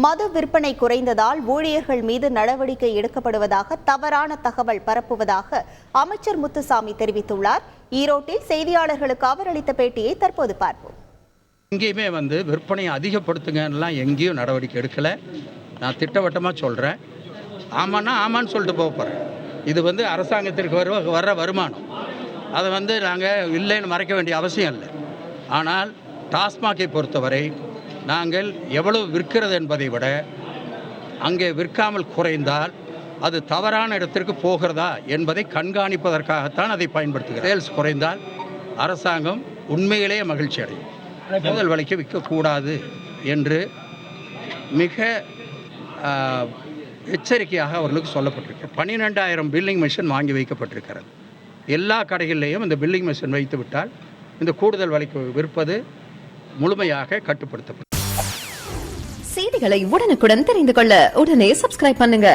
மது விற்பனை குறைந்ததால் ஊழியர்கள் மீது நடவடிக்கை எடுக்கப்படுவதாக தவறான தகவல் பரப்புவதாக அமைச்சர் முத்துசாமி தெரிவித்துள்ளார். ஈரோட்டில் செய்தியாளர்களுக்கு அவர் அளித்த பேட்டியை தற்போது பார்ப்போம். எங்கேயுமே விற்பனையை அதிகப்படுத்துங்கலாம் எங்கேயும் நடவடிக்கை எடுக்கல. நான் திட்டவட்டமாக சொல்கிறேன். ஆமான்னா ஆமான்னு சொல்லிட்டு போகிறேன். இது அரசாங்கத்திற்கு வர்ற வருமானம். அதை நாங்கள் இல்லைன்னு மறைக்க வேண்டிய அவசியம் இல்லை. ஆனால் டாஸ்மாகை பொறுத்தவரை நாங்கள் எவ்வளவு விற்கிறது என்பதை விட அங்கே விற்காமல் குறைந்தால் அது தவறான இடத்திற்கு போகிறதா என்பதை கண்காணிப்பதற்காகத்தான் அதை பயன்படுத்துகிறோம். சேல்ஸ் குறைந்தால் அரசாங்கம் உண்மையிலேயே மகிழ்ச்சி அடையும். முதல் விலைக்கு விற்கக்கூடாது என்று மிக எச்சரிக்கையாக அவர்களுக்கு சொல்லப்பட்டிருக்கு. 12,000 பில்லிங் மிஷின் வாங்கி வைக்கப்பட்டிருக்கிறது. எல்லா கடைகளிலேயும் இந்த பில்லிங் மிஷின் வைத்து விட்டால் இந்த கூடுதல் விலைக்கு விற்பது முழுமையாக கட்டுப்படுத்தப்படும். செய்திகளை உடனுக்குடன் தெரிந்து கொள்ள உடனே சப்ஸ்கிரைப் பண்ணுங்க.